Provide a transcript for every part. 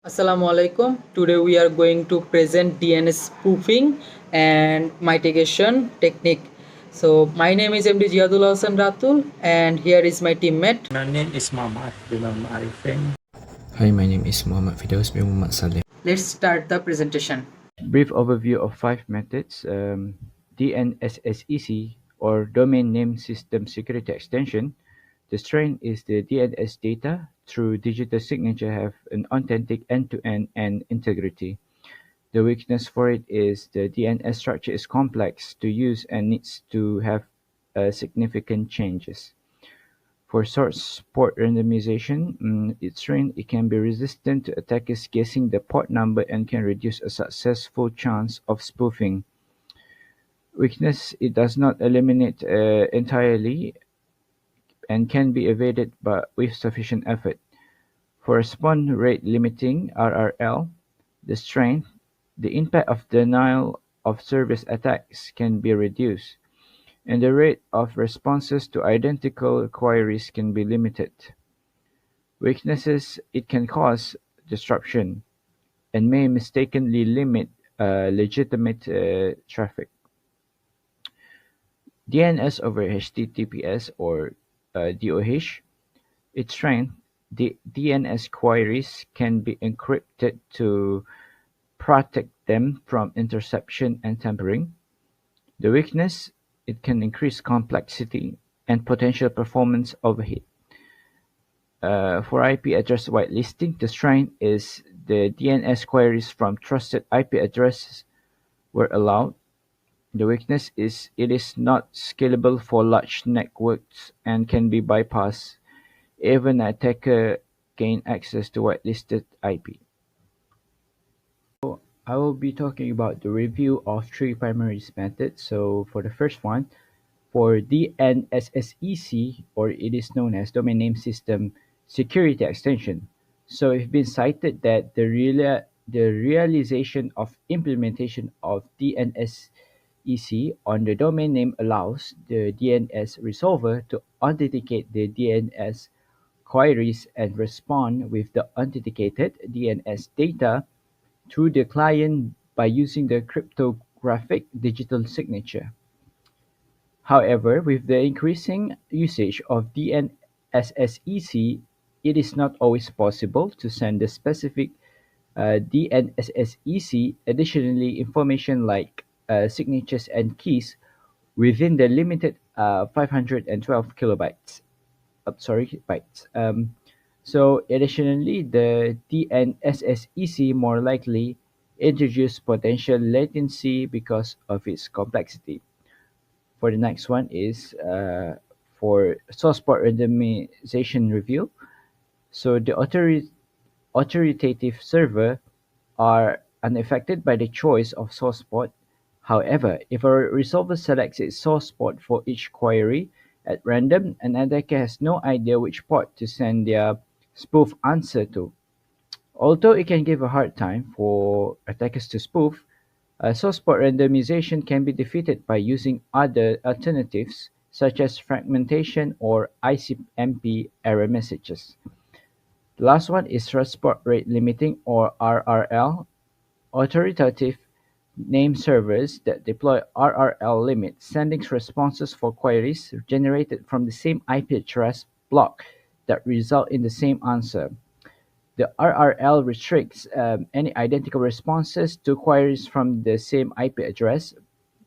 Assalamu alaikum. Today we are going to present DNS spoofing and mitigation technique. So my name is MD JIT10703 and here is my teammate. My name is Muhammad bin Arifin. Hi, my name is Muhammad Firdaus bin Muhammad Saleh. Let's start the presentation. Brief overview of 5 methods. DNSSEC or Domain Name System Security Extension. The strength is the DNS data through digital signature have an authentic end-to-end and integrity. The weakness for it is the DNS structure is complex to use and needs to have significant changes. For source port randomization, it can be resistant to attackers guessing the port number and can reduce a successful chance of spoofing. Weakness: it does not eliminate entirely and can be evaded with sufficient effort. For response rate limiting (RRL), the strength: the impact of denial of service attacks can be reduced, and the rate of responses to identical queries can be limited. Weaknesses: it can cause disruption and may mistakenly limit legitimate traffic. DNS over HTTPS or DOH. Its strength: the DNS queries can be encrypted to protect them from interception and tampering. The weakness: it can increase complexity and potential performance overheat. For IP address whitelisting, the strength is the DNS queries from trusted IP addresses were allowed. The weakness is it is not scalable for large networks and can be bypassed even an attacker gain access to whitelisted IP. I will be talking about the review of 3 primary methods. So for the first one, for DNSSEC, or it is known as Domain Name System Security Extension. So it's been cited that the realization of implementation of DNSEC on the domain name allows the DNS resolver to authenticate the DNS queries and respond with the authenticated DNS data through the client by using the cryptographic digital signature. However, with the increasing usage of DNSSEC, it is not always possible to send the specific DNSSEC. Additionally, information like signatures and keys within the limited 512 kilobytes. Bytes. So additionally, the DNSSEC more likely introduce potential latency because of its complexity. For the next one is for source port randomization review. So the authoritative server are unaffected by the choice of source port. However, if a resolver selects its source port for each query at random, an attacker has no idea which port to send their spoof answer to. Although it can give a hard time for attackers to spoof, source port randomization can be defeated by using other alternatives such as fragmentation or ICMP error messages. The last one is transport rate limiting or RRL. Authoritative name servers that deploy RRL limit sending responses for queries generated from the same IP address block that result in the same answer. The RRL restricts any identical responses to queries from the same IP address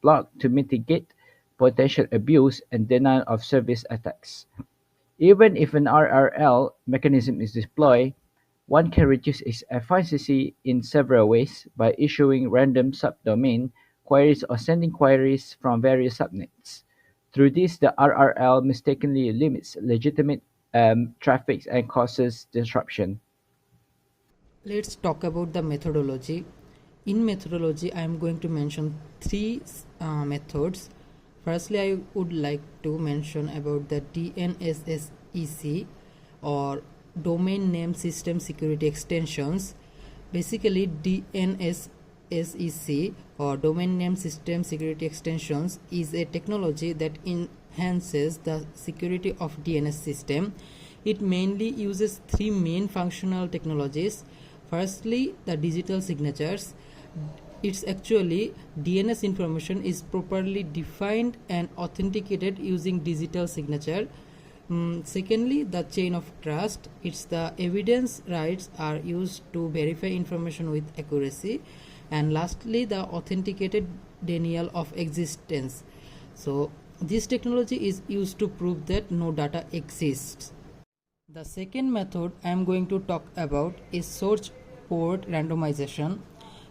block to mitigate potential abuse and denial of service attacks. Even if an RRL mechanism is deployed, one can reduce its efficiency in several ways by issuing random subdomain queries or sending queries from various subnets. Through this, the RRL mistakenly limits legitimate traffic and causes disruption. Let's talk about the methodology. In methodology, I am going to mention three methods. Firstly, I would like to mention about the DNSSEC or Domain Name System Security Extensions. Basically, DNSSEC or Domain Name System Security Extensions is a technology that enhances the security of DNS system. It mainly uses three main functional technologies. Firstly, the digital signatures. It's actually DNS information is properly defined and authenticated using digital signature. Secondly, the chain of trust. It's the evidence rights are used to verify information with accuracy. And lastly, the authenticated denial of existence. So this technology is used to prove that no data exists. The second method I am going to talk about is source port randomization.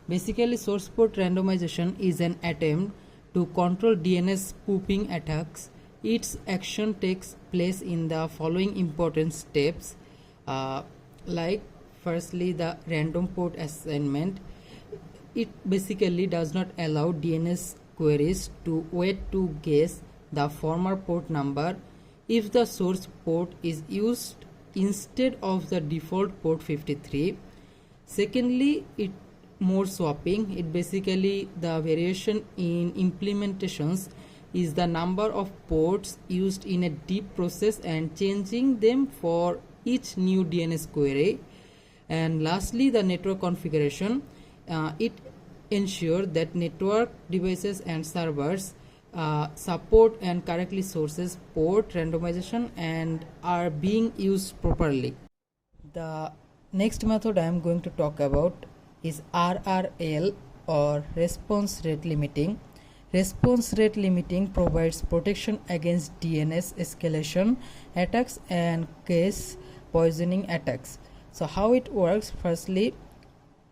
Basically, source port randomization is an attempt to control DNS spoofing attacks. Its action takes place in the following important steps, like firstly the random port assignment. It basically does not allow DNS queries to wait to guess the former port number if the source port is used instead of the default port 53. Secondly, it mode swapping. It basically the variation in implementations is the number of ports used in a deep process and changing them for each new DNS query. And lastly, the network configuration. It ensures that network devices and servers support and correctly sources port randomization and are being used properly. The next method I am going to talk about is RRL, or response rate limiting. Response rate limiting provides protection against DNS escalation attacks and case poisoning attacks. So how it works? Firstly,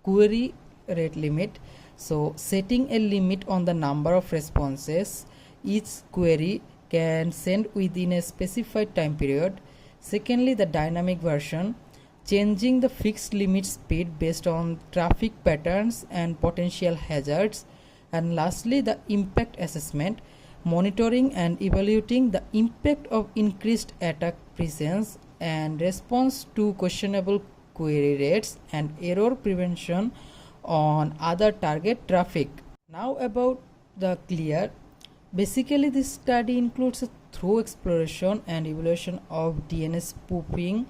query rate limit. So setting a limit on the number of responses each query can send within a specified time period. Secondly, the dynamic version, changing the fixed limit speed based on traffic patterns and potential hazards. And lastly, the impact assessment, monitoring and evaluating the impact of increased attack presence and response to questionable query rates and error prevention on other target traffic. Now about the clear. Basically, this study includes a thorough exploration and evaluation of DNS spoofing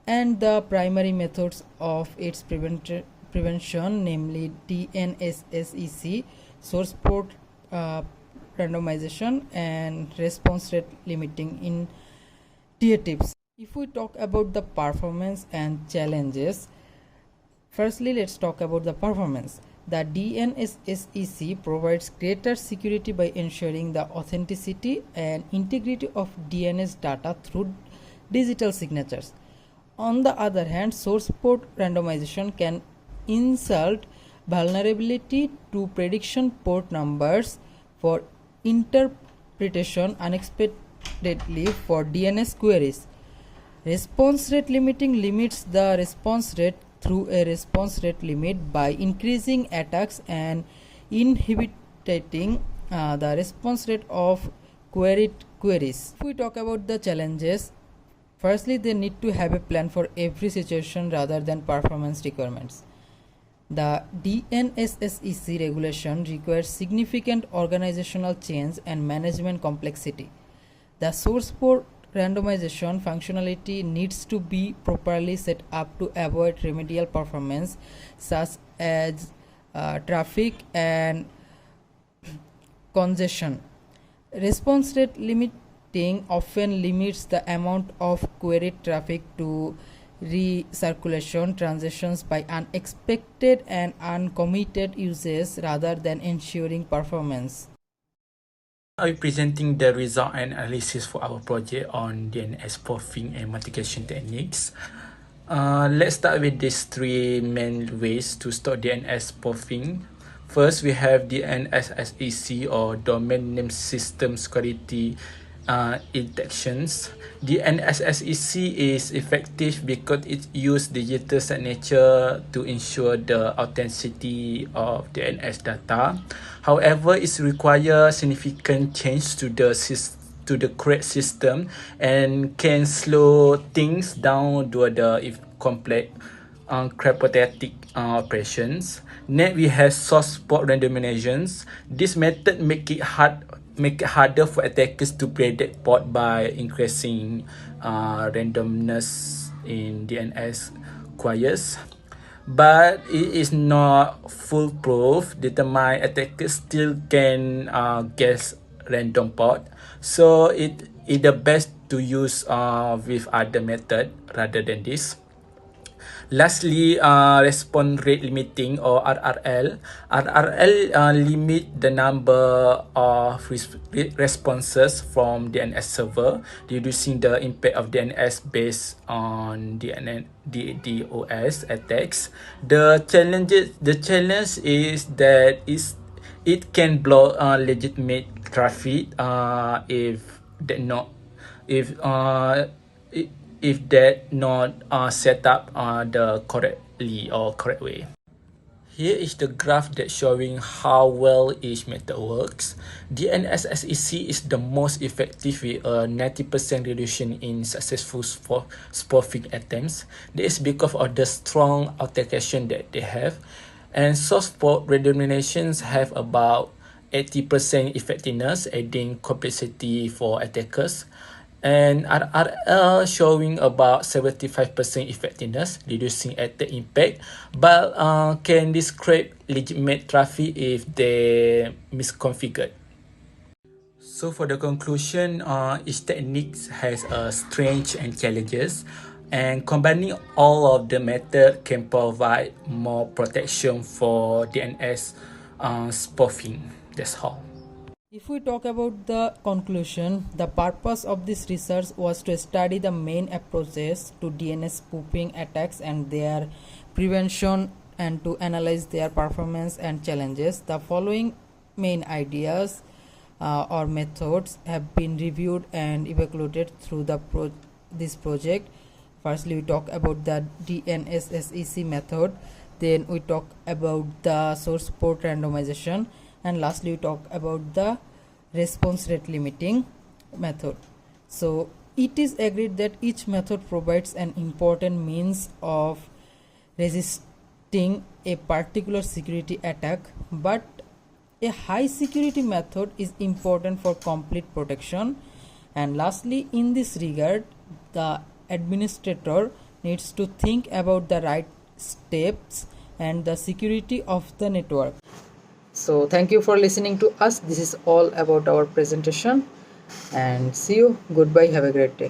and the primary methods of its prevention, namely DNSSEC, source port randomization, and response rate limiting in tier tips. If we talk about the performance and challenges, firstly, let's talk about the performance. The DNSSEC provides greater security by ensuring the authenticity and integrity of DNS data through digital signatures. On the other hand, source port randomization can insult vulnerability to prediction port numbers for interpretation unexpectedly for DNS queries. Response rate limiting limits the response rate through a response rate limit by increasing attacks and inhibiting the response rate of queried queries. If we talk about the challenges, firstly, they need to have a plan for every situation rather than performance requirements. The DNSSEC regulation requires significant organizational change and management complexity. The source port randomization functionality needs to be properly set up to avoid remedial performance such as traffic and congestion. Response rate limiting often limits the amount of queried traffic to recirculation transactions by unexpected and uncommitted uses rather than ensuring performance. I'll be presenting the result and analysis for our project on DNS spoofing and mitigation techniques. Let's start with these three main ways to stop DNS spoofing. First, we have DNSSEC, or Domain Name System Security detections. DNSSEC is effective because it uses digital signature to ensure the authenticity of DNS data. However, it requires significant change to the correct system and can slow things down due to the complex cryptographic operations. Next, we have source port randomizations. This method make it harder for attackers to predict port by increasing randomness in DNS queries. but it is not foolproof. Determined attackers still can guess random port, so it is the best to use with other method rather than this. Lastly, response rate limiting or RRL. RRL limit the number of responses from DNS server, reducing the impact of DNS based on DDoS attacks. The challenge is that it can block legitimate traffic if if that not set up the correct way. Here is the graph that showing how well each method works. DNS SEC is the most effective with a 90% reduction in successful spoofing attempts. This is because of the strong authentication that they have. And source port redenominations have about 80% effectiveness, adding complexity for attackers. And RRL showing about 75% effectiveness, reducing attack impact, but can disrupt legitimate traffic if they misconfigured. So for the conclusion, each technique has strengths and challenges, and combining all of the method can provide more protection for DNS spoofing. That's all. If we talk about the conclusion, the purpose of this research was to study the main approaches to DNS spoofing attacks and their prevention, and to analyze their performance and challenges. The following main ideas or methods have been reviewed and evaluated through this project. Firstly, we talk about the DNS SEC method, then we talk about the source port randomization, and lastly we talk about the response rate limiting method. So it is agreed that each method provides an important means of resisting a particular security attack, but a high security method is important for complete protection. And lastly, in this regard, the administrator needs to think about the right steps and the security of the network. So thank you for listening to us. This is all about our presentation, and see you. Goodbye. Have a great day.